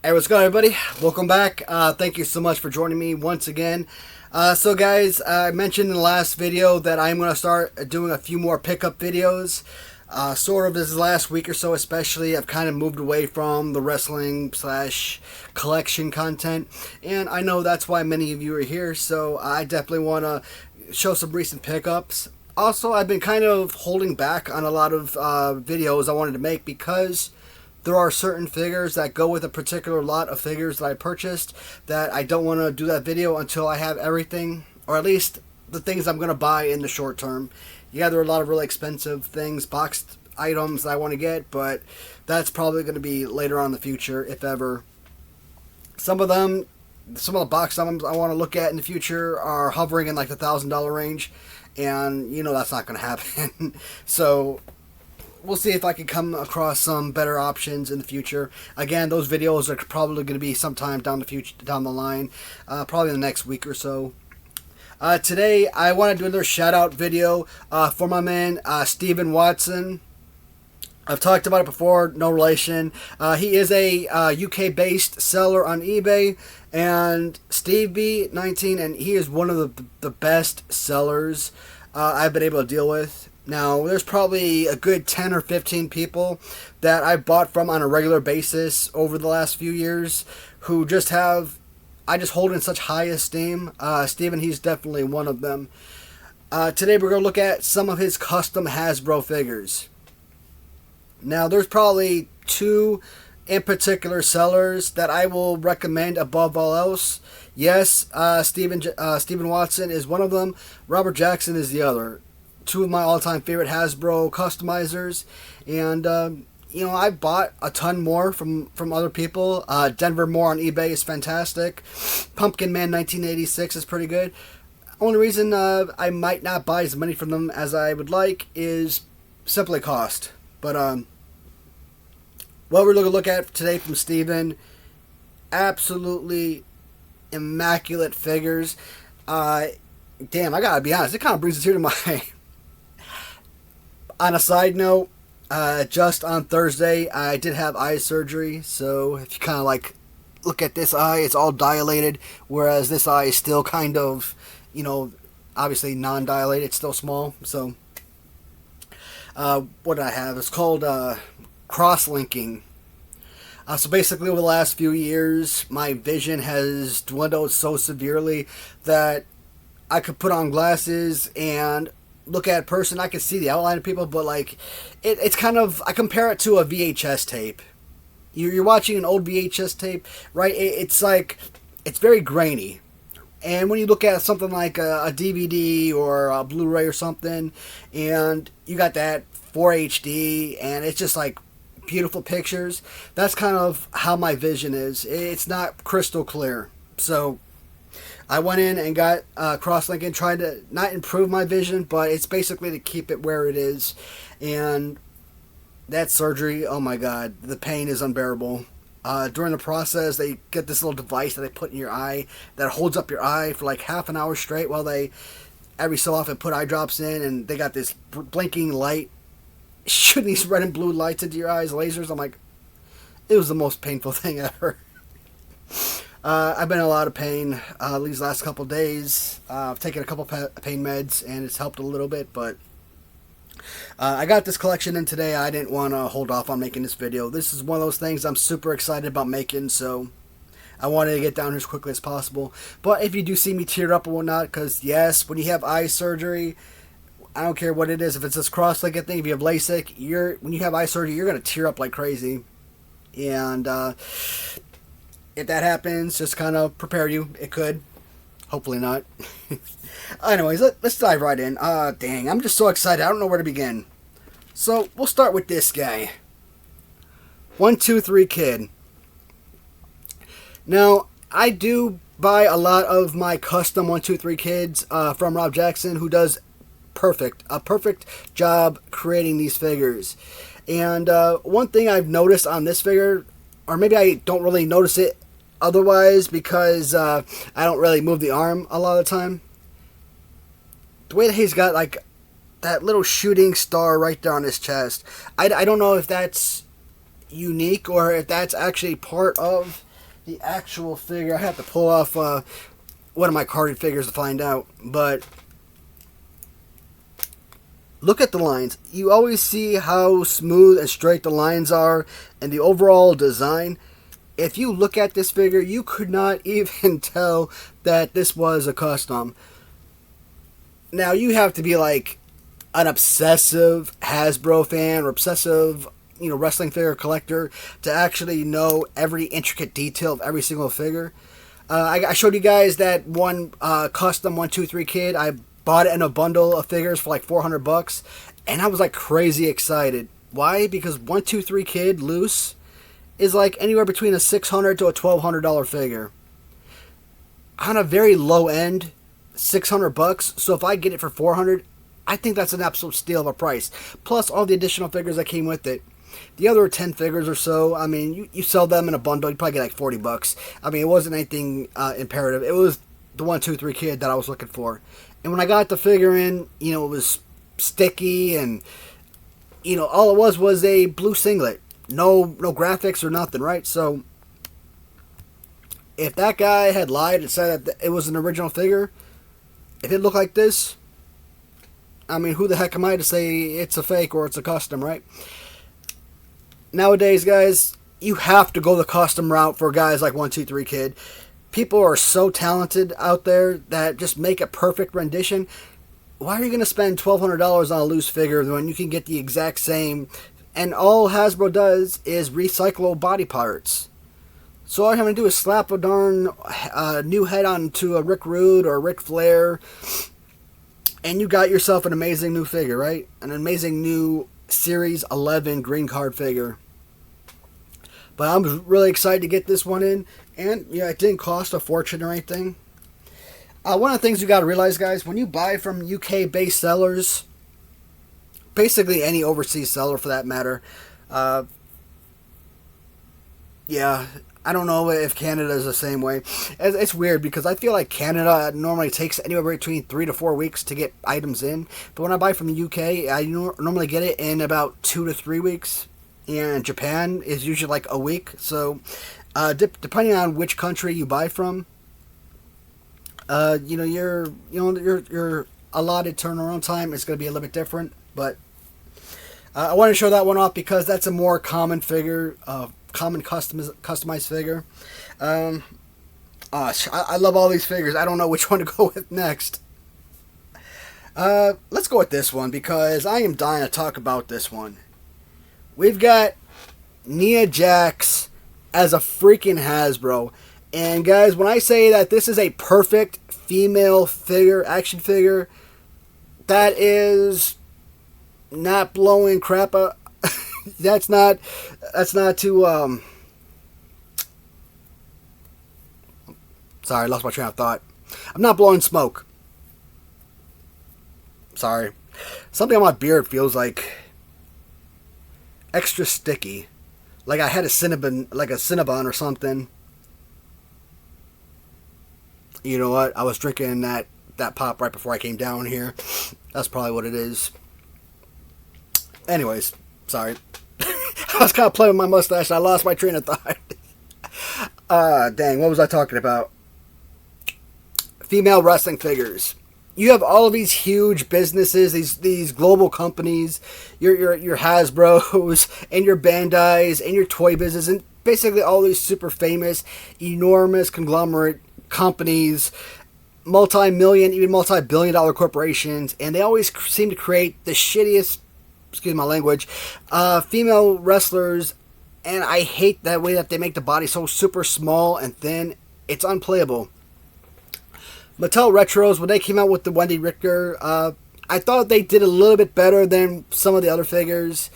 Hey, what's going on, everybody? Welcome back. Thank you so much for joining me once again. So guys, I mentioned in the last video that I'm going to start doing a few more pickup videos. Sort of this last week or so especially, I've kind of moved away from the wrestling slash collection content. And I know that's why many of you are here, so I definitely want to show some recent pickups. Also, I've been kind of holding back on a lot of videos I wanted to make because there are certain figures that go with a particular lot of figures that I purchased that I don't want to do that video until I have everything, or at least the things I'm going to buy in the short term. Yeah, there are a lot of really expensive things, boxed items that I want to get, but that's probably going to be later on in the future, if ever. Some of the box items I want to look at in the future are hovering in like the $1,000 range, and you know that's not going to happen. So we'll see if I can come across some better options in the future. Again, those videos are probably going to be sometime down the line, probably in the next week or so. Today, I want to do another shout-out video for my man, Stevebe19. I've talked about it before, no relation. He is a UK-based seller on eBay, and Stevebe19, and he is one of the best sellers I've been able to deal with. Now, there's probably a good 10 or 15 people that I bought from on a regular basis over the last few years who just I just hold in such high esteem. Steven, he's definitely one of them. Today we're going to look at some of his custom Hasbro figures. Now, there's probably two in particular sellers that I will recommend above all else. Yes, Stevebe19 is one of them. Robert Jackson is the other. Two of my all-time favorite Hasbro customizers, and you know, I bought a ton more from other people. Denver Moore on eBay is fantastic. Pumpkin Man 1986 is pretty good. Only reason I might not buy as many from them as I would like is simply cost. But what we're going to look at today from Steven, absolutely immaculate figures. Damn, I gotta be honest, it kind of brings us here to my. On a side note, just on Thursday, I did have eye surgery, so if you kind of like look at this eye, it's all dilated, whereas this eye is still kind of, you know, obviously non-dilated, it's still small, so what did I have? It's called cross-linking. So basically over the last few years, my vision has dwindled so severely that I could put on glasses and look at a person, I can see the outline of people, but like it's kind of, I compare it to a VHS tape. You're watching an old VHS tape, right? It's like, it's very grainy. And when you look at something like a DVD or a Blu-ray or something, and you got that 4 HD, and it's just like beautiful pictures, that's kind of how my vision is. It's not crystal clear. So I went in and got cross-linking, trying to not improve my vision, but it's basically to keep it where it is. And that surgery, oh my god, the pain is unbearable. During the process, they get this little device that they put in your eye that holds up your eye for like half an hour straight while they, every so often, put eye drops in, and they got this blinking light shooting these red and blue lights into your eyes, lasers. I'm like, it was the most painful thing ever. I've been in a lot of pain these last couple days. I've taken a couple pain meds, and it's helped a little bit, but I got this collection in today. I didn't want to hold off on making this video. This is one of those things I'm super excited about making, so I wanted to get down here as quickly as possible. But if you do see me teared up and whatnot, because yes, when you have eye surgery, I don't care what it is, if it's this cross-legged thing, if you have LASIK, when you have eye surgery, you're going to tear up like crazy. And if that happens, just kind of prepare you. It could. Hopefully not. Anyways, let's dive right in. Dang, I'm just so excited. I don't know where to begin. So, we'll start with this guy. 123 Kid. Now, I do buy a lot of my custom 123 Kids from Rob Jackson, who does a perfect job creating these figures. And one thing I've noticed on this figure, or maybe I don't really notice it otherwise because I don't really move the arm a lot of the time, the way that he's got like that little shooting star right there on his chest, I don't know if that's unique or if that's actually part of the actual figure. I have to pull off one of my carded figures to find out, but look at the lines. You always see how smooth and straight the lines are and the overall design. If you look at this figure, you could not even tell that this was a custom. Now, you have to be like an obsessive Hasbro fan or obsessive, wrestling figure collector to actually know every intricate detail of every single figure. I showed you guys that one custom 123 kid. I bought it in a bundle of figures for like $400, and I was like crazy excited. Why? Because 123 kid loose is like anywhere between a $600 to a $1,200 figure. On a very low end, $600. So if I get it for $400, I think that's an absolute steal of a price. Plus all the additional figures that came with it. The other 10 figures or so, I mean, you sell them in a bundle, you probably get like $40. I mean, it wasn't anything imperative. It was the 123 kid that I was looking for. And when I got the figure in, it was sticky, and all it was a blue singlet. No graphics or nothing, right? So if that guy had lied and said that it was an original figure, if it looked like this, I mean, who the heck am I to say it's a fake or it's a custom, right? Nowadays, guys, you have to go the custom route for guys like 123 Kid. People are so talented out there that just make a perfect rendition. Why are you going to spend $1,200 on a loose figure when you can get the exact same? And all Hasbro does is recycle body parts. So all I'm going to do is slap a darn new head onto a Rick Rude or a Ric Flair, and you got yourself an amazing new figure, right? An amazing new Series 11 green card figure. But I'm really excited to get this one in. And, it didn't cost a fortune or anything. One of the things you got to realize, guys, when you buy from UK-based sellers, basically any overseas seller for that matter, yeah, I don't know if Canada is the same way. It's weird because I feel like Canada normally takes anywhere between 3 to 4 weeks to get items in. But when I buy from the UK, I normally get it in about 2 to 3 weeks. And Japan is usually like a week. So, depending on which country you buy from, your allotted turnaround time is going to be a little bit different. But I want to show that one off because that's a more common figure, common customized figure. I love all these figures. I don't know which one to go with next. Let's go with this one because I am dying to talk about this one. We've got Nia Jax as a freaking Hasbro. And guys, when I say that this is a perfect female figure, action figure, that is not blowing crap up. That's not too, sorry, I lost my train of thought. I'm not blowing smoke. Sorry. Something on my beard feels like extra sticky. Like I had a Cinnabon or something. You know what? I was drinking that pop right before I came down here. That's probably what it is. Anyways, sorry. I was kind of playing with my mustache. I lost my train of thought. Dang, what was I talking about? Female wrestling figures. You have all of these huge businesses, these global companies, your Hasbros and your Bandais and your toy business, and basically all these super famous, enormous conglomerate companies, multi-million, even multi-billion-dollar corporations, and they always seem to create the shittiest, excuse my language, female wrestlers, and I hate that way that they make the body so super small and thin. It's unplayable. Mattel Retros, when they came out with the Wendy Richter, I thought they did a little bit better than some of the other figures,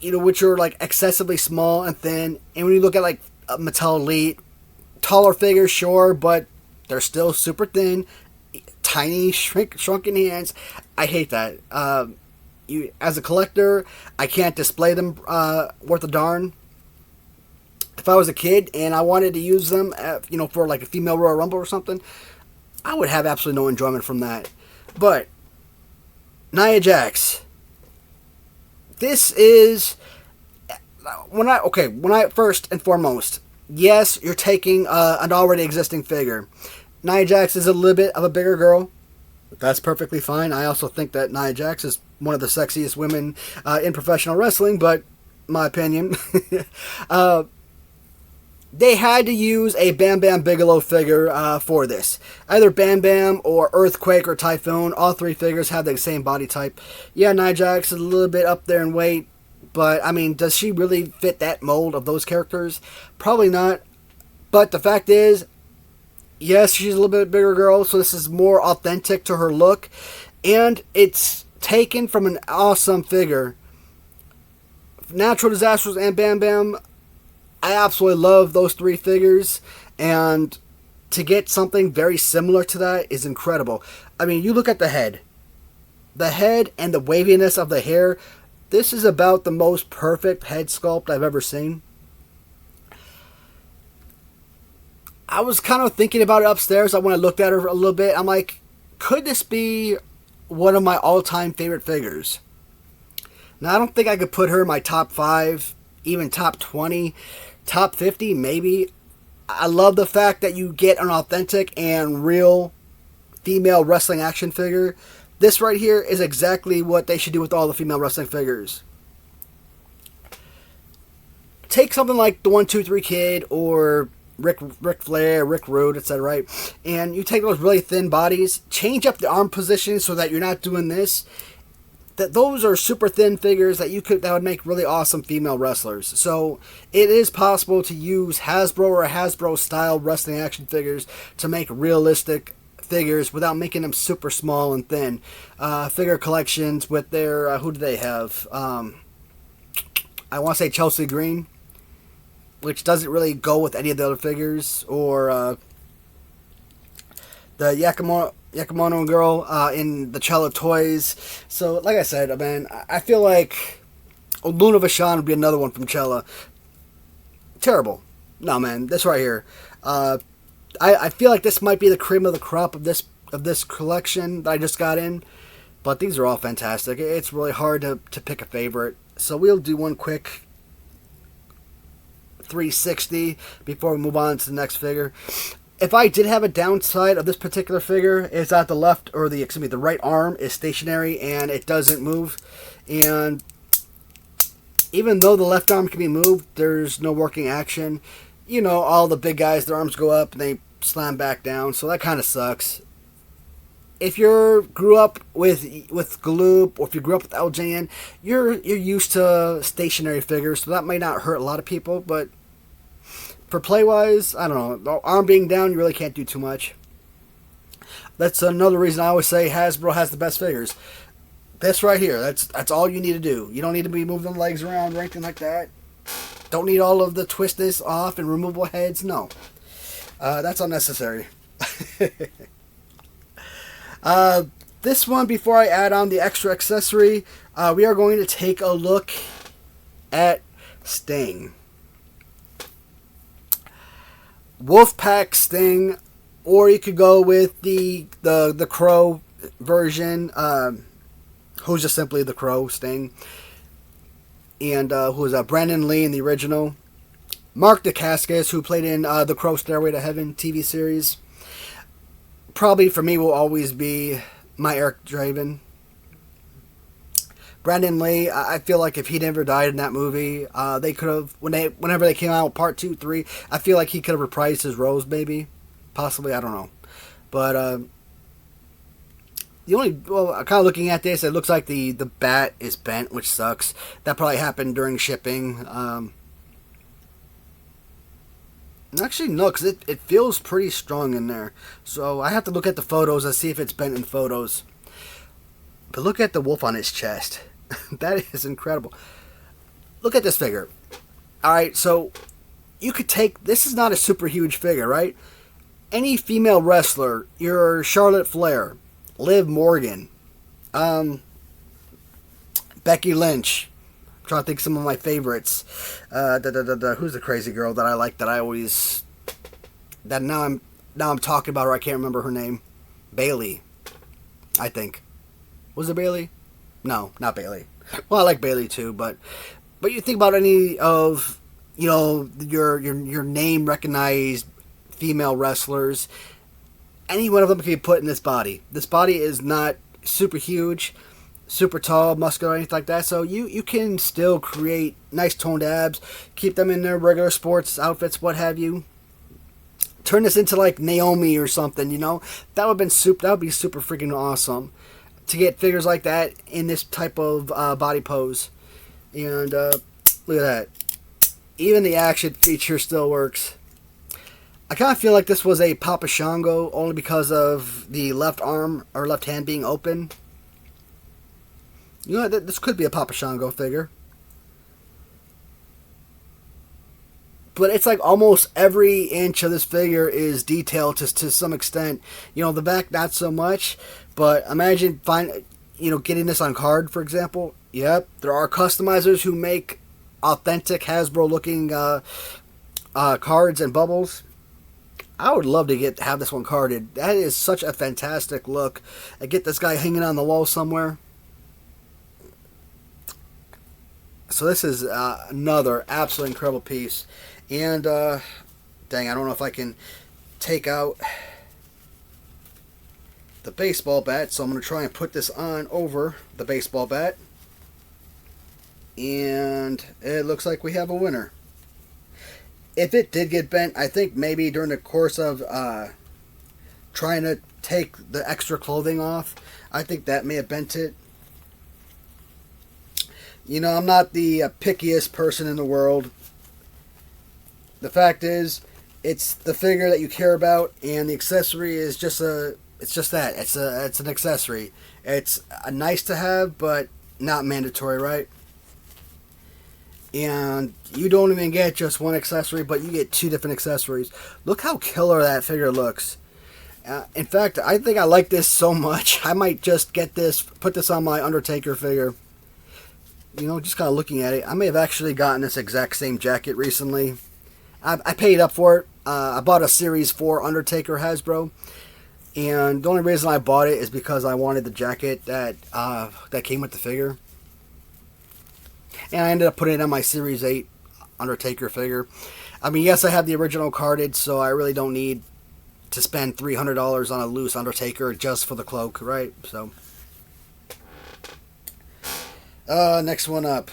which are like excessively small and thin. And when you look at like Mattel Elite, taller figures, sure, but they're still super thin, tiny, shrunken hands. I hate that. As a collector, I can't display them worth a darn. If I was a kid and I wanted to use them, for like a female Royal Rumble or something, I would have absolutely no enjoyment from that. But Nia Jax, this is when I first and foremost, yes, you're taking an already existing figure. Nia Jax is a little bit of a bigger girl. That's perfectly fine. I also think that Nia Jax is one of the sexiest women in professional wrestling, but my opinion. They had to use a Bam Bam Bigelow figure for this. Either Bam Bam or Earthquake or Typhoon. All three figures have the same body type. Yeah, Nia Jax is a little bit up there in weight, but I mean, does she really fit that mold of those characters? Probably not. But the fact is, yes, she's a little bit bigger girl, so this is more authentic to her look. And it's taken from an awesome figure. Natural Disasters and Bam Bam, I absolutely love those three figures. And to get something very similar to that is incredible. I mean, you look at the head. The head and the waviness of the hair. This is about the most perfect head sculpt I've ever seen. I was kind of thinking about it upstairs when I looked at her a little bit. I'm like, could this be one of my all-time favorite figures? Now, I don't think I could put her in my top 5, even top 20, top 50, maybe. I love the fact that you get an authentic and real female wrestling action figure. This right here is exactly what they should do with all the female wrestling figures. Take something like the 1-2-3 Kid or Ric Flair, Rick Rude, etc. Right? And you take those really thin bodies, change up the arm position so that you're not doing this. Those are super thin figures that would make really awesome female wrestlers. So it is possible to use Hasbro or Hasbro style wrestling action figures to make realistic figures without making them super small and thin. Figure collections with their who do they have? I want to say Chelsea Green, which doesn't really go with any of the other figures, or the Yakumono girl in the Cella Toys. So, like I said, man, I feel like Luna Vachon would be another one from Cella. Terrible. No, man, this right here. I feel like this might be the cream of the crop of this collection that I just got in. But these are all fantastic. It's really hard to pick a favorite. So we'll do one quick 360 before we move on to the next figure. If I did have a downside of this particular figure, is that the left, or the right arm is stationary and it doesn't move. And even though the left arm can be moved, there's no working action. You know, all the big guys, their arms go up and they slam back down, so that kind of sucks. If you grew up with Galoob, or if you grew up with LJN, you're used to stationary figures, so that might not hurt a lot of people, but for play-wise, I don't know. The arm being down, you really can't do too much. That's another reason I always say Hasbro has the best figures. This right here, that's all you need to do. You don't need to be moving the legs around or anything like that. Don't need all of the twist this off and removable heads. No. That's unnecessary. This one, before I add on the extra accessory, we are going to take a look at Sting. Wolfpack Sting, or you could go with the Crow version, who's just simply the Crow Sting, and who's Brandon Lee in the original. Mark Dacascos, who played in the Crow Stairway to Heaven TV series, probably for me will always be my Eric Draven. Brandon Lee, I feel like if he never died in that movie, they could have, whenever they came out with part 2, 3, I feel like he could have reprised his roles, maybe. Possibly, I don't know. But, I'm kind of looking at this, it looks like the bat is bent, which sucks. That probably happened during shipping. Actually, no, because it feels pretty strong in there. So, I have to look at the photos and see if it's bent in photos. But look at the wolf on his chest. That is incredible. Look at this figure. Alright, so you could take... This is not a super huge figure, right? Any female wrestler, your Charlotte Flair, Liv Morgan, Becky Lynch. I'm trying to think of some of my favorites. Who's the crazy girl that I like that I always... That now I'm talking about her, I can't remember her name. Bailey, I think. Was it Bailey? No, not Bailey. Well, I like Bailey too, but you think about any of you know, your name recognized female wrestlers. Any one of them can be put in this body. This body is not super huge, super tall, muscular, or anything like that. So you can still create nice toned abs, keep them in their regular sports outfits, what have you. Turn this into like Naomi or something, you know. That would be super freaking awesome to get figures like that in this type of body pose. And look at that. Even the action feature still works. I kind of feel like this was a Papa Shango only because of the left arm or left hand being open. You know, this could be a Papa Shango figure. But it's like almost every inch of this figure is detailed to some extent. You know, the back not so much. But imagine getting this on card, for example. Yep, there are customizers who make authentic Hasbro looking cards and bubbles. I would love to have this one carded. That is such a fantastic look. I get this guy hanging on the wall somewhere. So this is another absolutely incredible piece. And, dang, I don't know if I can take out the baseball bat. So I'm going to try and put this on over the baseball bat. And it looks like we have a winner. If it did get bent, I think maybe during the course of trying to take the extra clothing off, I think that may have bent it. You know, I'm not the pickiest person in the world. The fact is, it's the figure that you care about, and the accessory is just that. It's an accessory. It's a nice to have, but not mandatory, right? And you don't even get just one accessory, but you get two different accessories. Look how killer that figure looks. In fact, I think I like this so much, I might just get this, put this on my Undertaker figure. You know, just kind of looking at it, I may have actually gotten this exact same jacket recently. I paid up for it. I bought a Series 4 Undertaker Hasbro. And the only reason I bought it is because I wanted the jacket that came with the figure. And I ended up putting it on my Series 8 Undertaker figure. I mean, yes, I have the original carded, so I really don't need to spend $300 on a loose Undertaker just for the cloak, right? So, next one up.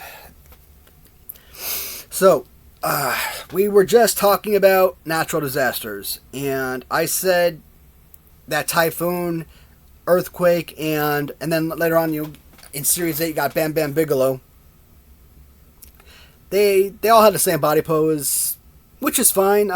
So, we were just talking about natural disasters, and I said that typhoon, earthquake, and then later on, in Series 8, you got Bam Bam Bigelow. They all had the same body pose, which is fine.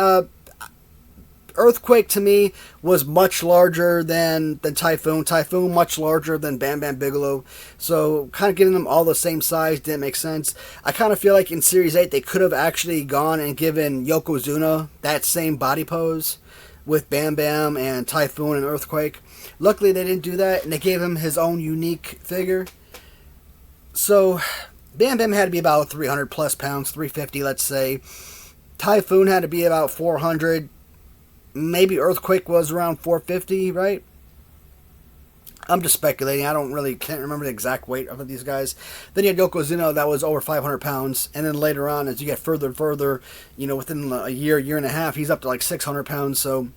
Earthquake to me was much larger than Typhoon. Typhoon much larger than Bam Bam Bigelow. So kind of getting them all the same size didn't make sense. I kind of feel like in Series 8 they could have actually gone and given Yokozuna that same body pose with Bam Bam and Typhoon and Earthquake. Luckily they didn't do that, and they gave him his own unique figure. So Bam Bam had to be about 300 plus pounds, 350 let's say. Typhoon had to be about 400. Maybe Earthquake was around 450, right? I'm just speculating. Can't remember the exact weight of these guys. Then you had Yokozuna that was over 500 pounds. And then later on, as you get further and further, within a year and a half, he's up to like 600 pounds. So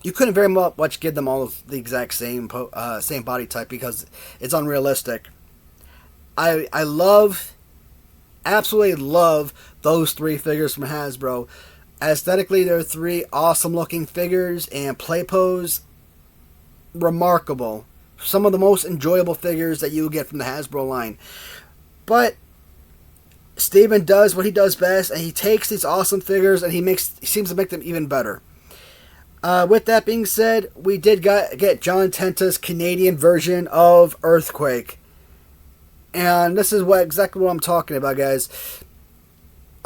you couldn't very much give them all the exact same body type because it's unrealistic. I absolutely love those three figures from Hasbro. Aesthetically, they're three awesome-looking figures, and play pose, remarkable. Some of the most enjoyable figures that you get from the Hasbro line. But Steven does what he does best, and he takes these awesome figures and he seems to make them even better. With that being said, we did get John Tenta's Canadian version of Earthquake. And this is exactly what I'm talking about, guys.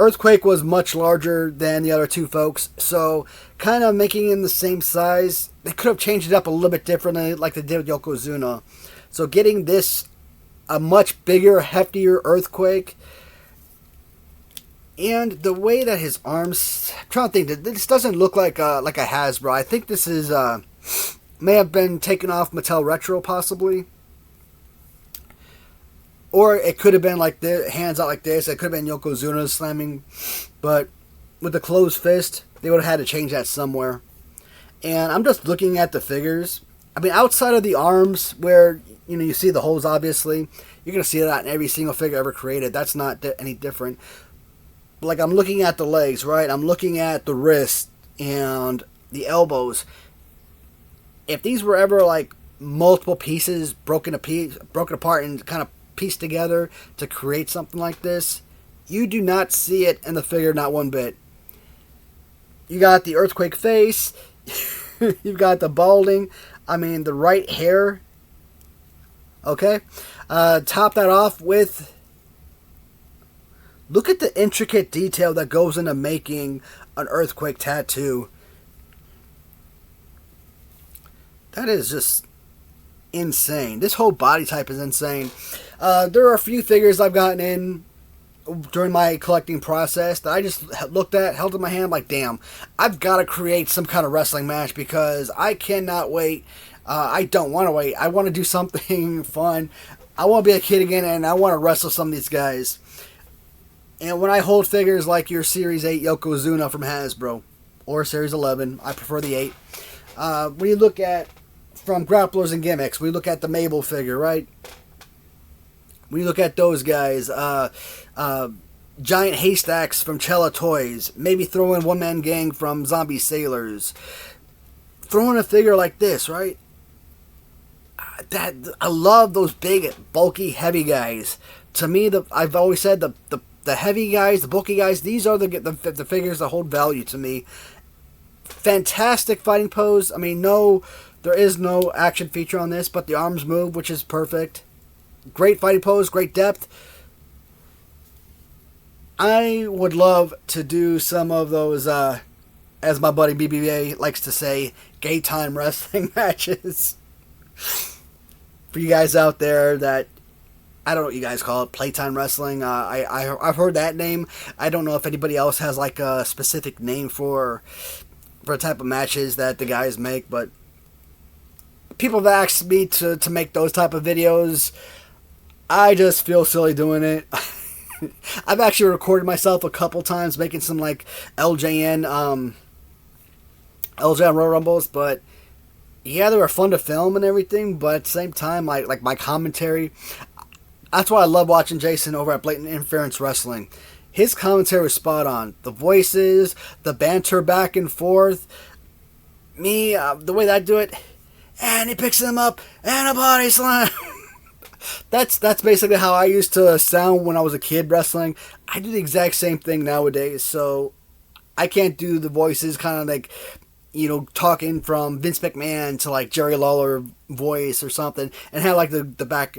Earthquake was much larger than the other two folks, so kind of making him the same size. They could have changed it up a little bit differently like they did with Yokozuna. So getting this, a much bigger, heftier Earthquake, and the way that his arms, I'm trying to think, this doesn't look like a Hasbro. I think this is, may have been taken off Mattel Retro, possibly. Or it could have been like the hands out like this. It could have been Yokozuna slamming. But with the closed fist, they would have had to change that somewhere. And I'm just looking at the figures. I mean, outside of the arms, where you see the holes, obviously, you're gonna see that in every single figure ever created. That's not any different. Like, I'm looking at the legs, right? I'm looking at the wrists and the elbows. If these were ever like multiple pieces broken apart and kind of pieced together to create something like this, you do not see it in the figure, not one bit. You got the earthquake face. You've got the balding. I mean, the right hair. Okay. Top that off with... Look at the intricate detail that goes into making an earthquake tattoo. That is just insane. This whole body type is insane. There are a few figures I've gotten in during my collecting process that I just looked at, held in my hand, like, damn, I've got to create some kind of wrestling match because I cannot wait. I don't want to wait. I want to do something fun. I want to be a kid again, and I want to wrestle some of these guys. And when I hold figures like your Series 8 Yokozuna from Hasbro, or Series 11, I prefer the 8. When you look at, from Grapplers and Gimmicks, we look at the Mabel figure, right? When you look at those guys, Giant Haystacks from Cella Toys, maybe throw in One Man Gang from Zombie Sailors. Throw in a figure like this, right? I love those big, bulky, heavy guys. To me, I've always said the heavy guys, the bulky guys, these are the figures that hold value to me. Fantastic fighting pose. I mean, no, there is no action feature on this, but the arms move, which is perfect. Great fighting pose, great depth. I would love to do some of those, as my buddy BBA likes to say, gay time wrestling matches. For you guys out there that, I don't know what you guys call it, playtime wrestling. I've heard that name. I don't know if anybody else has like a specific name for the type of matches that the guys make, but people have asked me to make those type of videos. I just feel silly doing it. I've actually recorded myself a couple times making some like LJN Royal Rumbles, but yeah, they were fun to film and everything, but at the same time, like my commentary, that's why I love watching Jason over at Blatant Interference Wrestling. His commentary was spot on. The voices, the banter back and forth. Me, the way that I do it, and he picks him up, and a body slam. That's basically how I used to sound when I was a kid wrestling. I do the exact same thing nowadays, so I can't do the voices kind of like, talking from Vince McMahon to like Jerry Lawler voice or something, and have like the back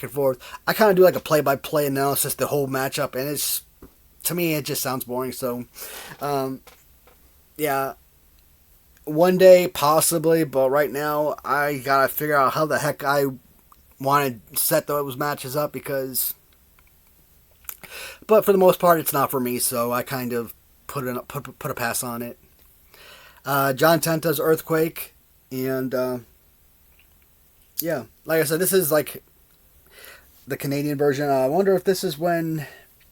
and forth. I kind of do like a play-by-play analysis the whole matchup, and it's, to me, it just sounds boring. So, yeah, one day possibly, but right now I gotta figure out how the heck I want to set those matches up but for the most part, it's not for me. So I kind of put a pass on it. John Tenta's Earthquake, and yeah, like I said, this is like the Canadian version. I wonder if this is when,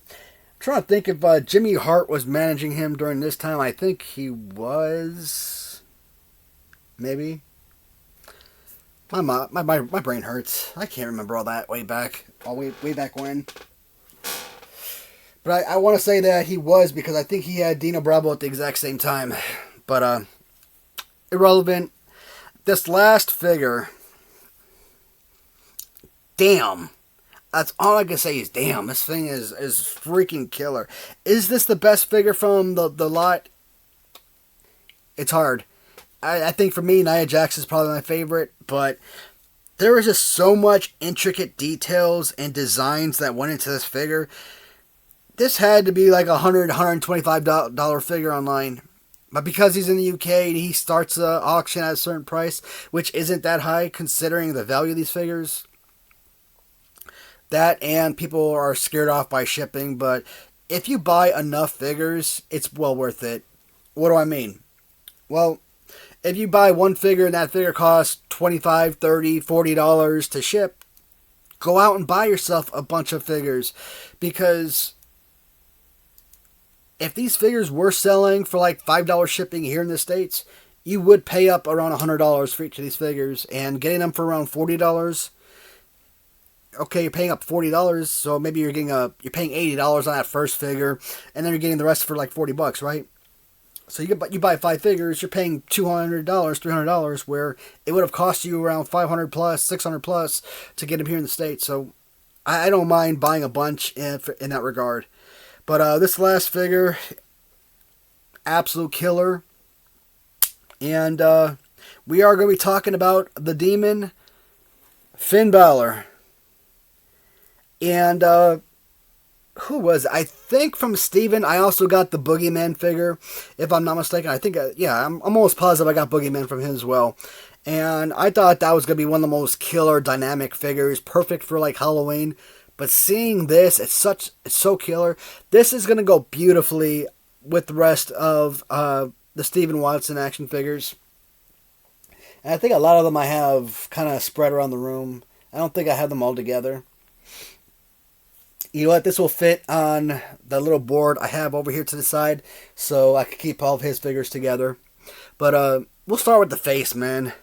I'm trying to think if Jimmy Hart was managing him during this time. I think he was, maybe. My brain hurts. I can't remember all that way back when. But I want to say that he was, because I think he had Dino Bravo at the exact same time. But, irrelevant. This last figure, damn. That's all I can say is damn. This thing is freaking killer. Is this the best figure from the lot? It's hard. I think for me, Nia Jax is probably my favorite, but there is just so much intricate details and designs that went into this figure. This had to be like a $125 figure online. But because he's in the UK, he starts the auction at a certain price, which isn't that high considering the value of these figures. That, and people are scared off by shipping, but if you buy enough figures, it's well worth it. What do I mean? Well, if you buy one figure and that figure costs $25, $30, $40 to ship, go out and buy yourself a bunch of figures, because if these figures were selling for like $5 shipping here in the States, you would pay up around $100 for each of these figures, and getting them for around $40. Okay, you're paying up $40, so maybe you're paying $80 on that first figure, and then you're getting the rest for like $40, right? So you buy 5 figures, you're paying $200, $300, where it would have cost you around $500 plus, $600 plus to get them here in the States. So I don't mind buying a bunch in that regard. But this last figure, absolute killer. And we are going to be talking about the Demon Finn Balor. And who was it? I think from Steven, I also got the Boogeyman figure, if I'm not mistaken. I think, yeah, I'm almost positive I got Boogeyman from him as well. And I thought that was going to be one of the most killer dynamic figures, perfect for like Halloween. But seeing this, it's so killer. This is going to go beautifully with the rest of the Steven Watson action figures. And I think a lot of them I have kind of spread around the room. I don't think I have them all together. You know what? This will fit on the little board I have over here to the side, so I can keep all of his figures together. But we'll start with the face, man.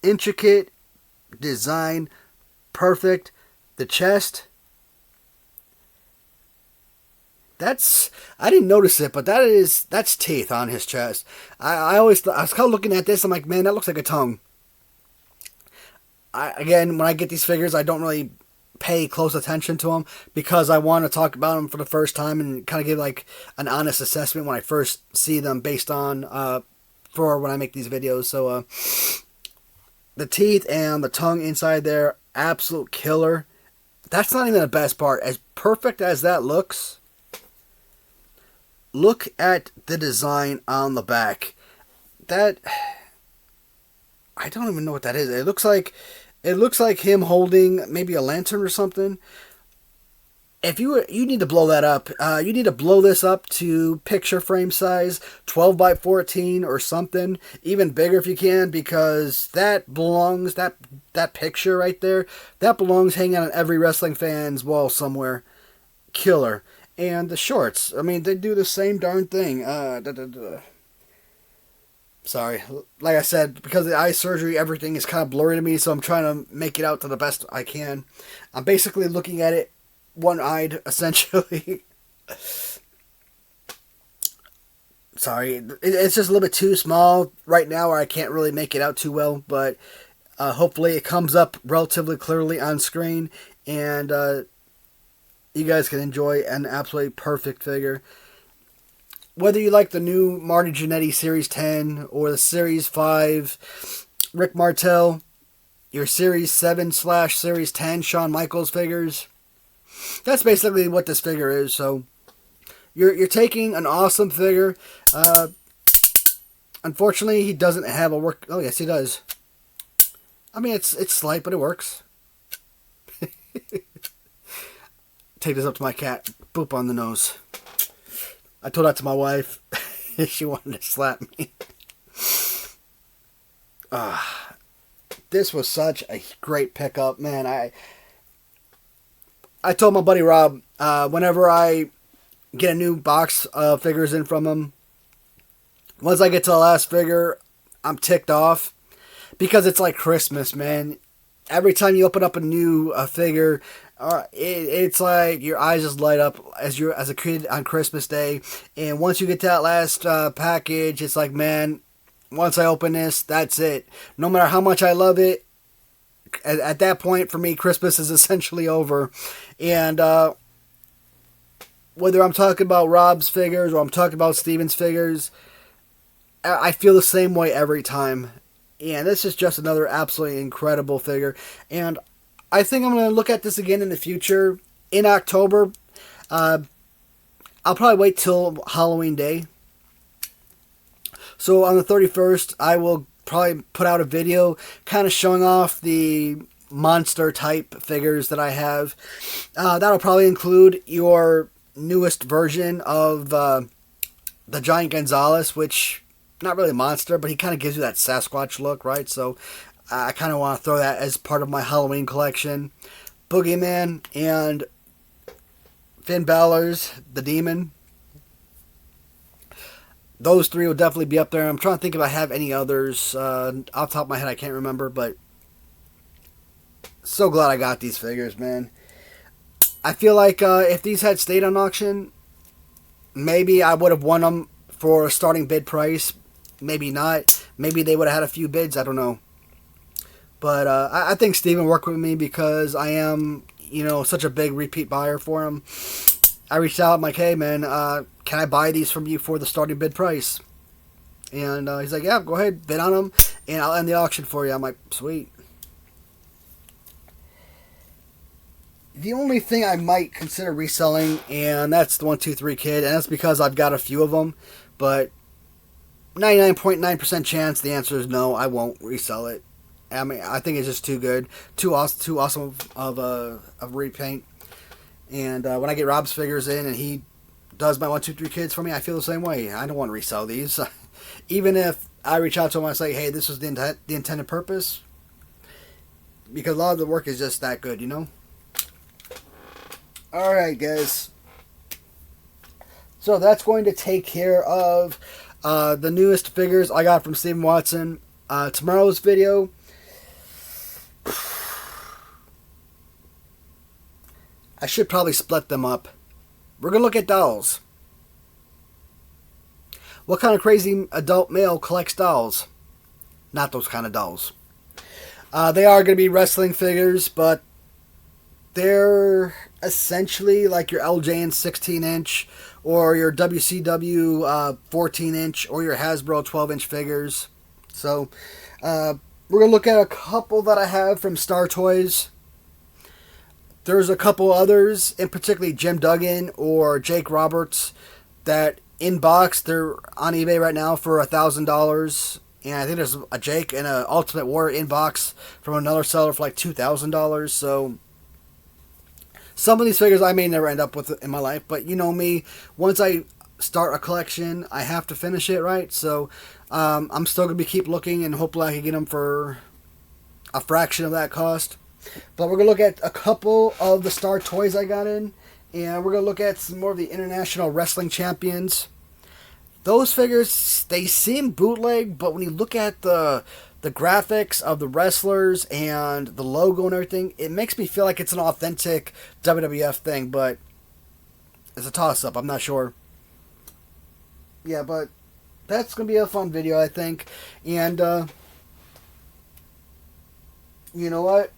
Intricate design, perfect. The chest. I didn't notice it, but that's teeth on his chest. I was kind of looking at this. I'm like, man, that looks like a tongue. Again, when I get these figures, I don't really pay close attention to them, because I want to talk about them for the first time and kind of give like an honest assessment when I first see them, based on for when I make these videos. So the teeth and the tongue inside there, absolute killer. That's not even the best part. As perfect as that looks, look at the design on the back. That, I don't even know what that is. It looks like him holding maybe a lantern or something. If you need to blow that up. You need to blow this up to picture frame size, 12 by 14 or something, even bigger if you can, because that belongs, that picture right there, that belongs hanging on every wrestling fan's wall somewhere. Killer. And the shorts, I mean, they do the same darn thing. Sorry, like I said, because of the eye surgery, everything is kind of blurry to me, so I'm trying to make it out to the best I can. I'm basically looking at it one-eyed, essentially. Sorry, it's just a little bit too small right now, or I can't really make it out too well, but hopefully it comes up relatively clearly on screen, and you guys can enjoy an absolutely perfect figure. Whether you like the new Marty Jannetty Series 10 or the Series 5 Rick Martel, your Series 7/Series 10 Shawn Michaels figures, that's basically what this figure is. So you're taking an awesome figure. Unfortunately, he doesn't have a work. Oh yes, he does. I mean, it's slight, but it works. Take this up to my cat. Boop on the nose. I told that to my wife. She wanted to slap me. This was such a great pickup, man. I told my buddy Rob, whenever I get a new box of figures in from him, once I get to the last figure, I'm ticked off, because it's like Christmas, man. Every time you open up a new figure, it's like your eyes just light up as a kid on Christmas Day. And once you get to that last package, it's like, man, once I open this, that's it. No matter how much I love it, at that point, for me, Christmas is essentially over. And whether I'm talking about Rob's figures or I'm talking about Steven's figures, I feel the same way every time. And this is just another absolutely incredible figure. And I think I'm going to look at this again in the future. In October, I'll probably wait till Halloween Day. So on the 31st, I will probably put out a video kind of showing off the monster type figures that I have. That'll probably include your newest version of the Giant Gonzalez, which, not really a monster, but he kind of gives you that Sasquatch look, right? So I kind of want to throw that as part of my Halloween collection. Boogeyman and Finn Balor's the Demon. Those three will definitely be up there. I'm trying to think if I have any others. Off the top of my head, I can't remember, but so glad I got these figures, man. I feel like if these had stayed on auction, maybe I would have won them for a starting bid price. Maybe not. Maybe they would have had a few bids. I don't know. But I think Steven worked with me because I am, such a big repeat buyer for him. I reached out, I'm like, hey, man, can I buy these from you for the starting bid price? And he's like, yeah, go ahead, bid on them, and I'll end the auction for you. I'm like, sweet. The only thing I might consider reselling, and that's the 1-2-3 Kid, and that's because I've got a few of them, but 99.9% chance the answer is no, I won't resell it. I mean, I think it's just too good, too awesome of repaint. And when I get Rob's figures in and he does my 1-2-3 Kids for me, I feel the same way. I don't want to resell these. Even if I reach out to him and I say, hey, this was the intended purpose. Because a lot of the work is just that good, Alright, guys. So that's going to take care of the newest figures I got from Steven Watson. Tomorrow's video, I should probably split them up. We're going to look at dolls. What kind of crazy adult male collects dolls? Not those kind of dolls. They are going to be wrestling figures, but they're essentially like your LJN 16-inch or your WCW 14-inch or your Hasbro 12-inch figures. So, we're going to look at a couple that I have from Star Toys. There's a couple others, in particularly Jim Duggan or Jake Roberts, that in box, they're on eBay right now for $1,000. And I think there's a Jake and an Ultimate Warrior in box from another seller for like $2,000. So, some of these figures I may never end up with in my life, but you know me, once I start a collection, I have to finish it, right? So, I'm still going to keep looking, and hopefully I can get them for a fraction of that cost. But we're going to look at a couple of the Star Toys I got in, and we're going to look at some more of the International Wrestling Champions. Those figures, they seem bootleg, but when you look at the graphics of the wrestlers and the logo and everything, it makes me feel like it's an authentic WWF thing, but it's a toss-up. I'm not sure. Yeah, but that's going to be a fun video, I think. And, you know what?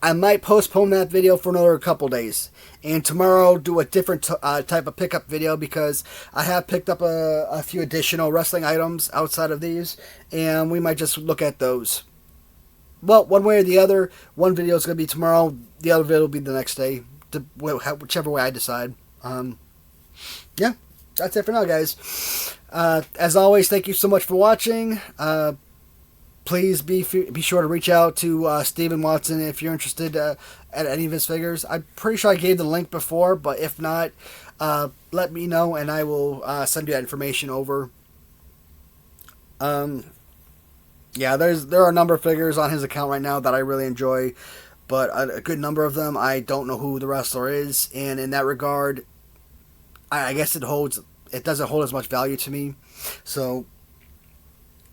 I might postpone that video for another couple days. And tomorrow do a different type of pickup video because I have picked up a few additional wrestling items outside of these. And we might just look at those. Well, one way or the other, one video is going to be tomorrow. The other video will be the next day. Whichever way I decide. Yeah, that's it for now, guys. As always, thank you so much for watching. Please be sure to reach out to Steven Watson if you're interested at any of his figures. I'm pretty sure I gave the link before, but if not, let me know and I will send you that information over. Yeah, there are a number of figures on his account right now that I really enjoy, but a good number of them I don't know who the wrestler is, and in that regard, I guess it doesn't hold as much value to me. So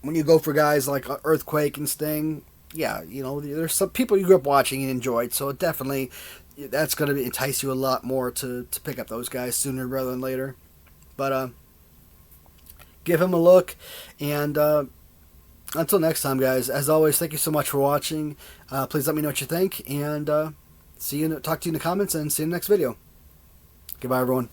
when you go for guys like Earthquake and Sting, yeah, there's some people you grew up watching and enjoyed, so definitely that's going to entice you a lot more to pick up those guys sooner rather than later. But give him a look, and until next time, guys, as always, thank you so much for watching. Please let me know what you think, and talk to you in the comments, and see you in the next video. Goodbye, everyone.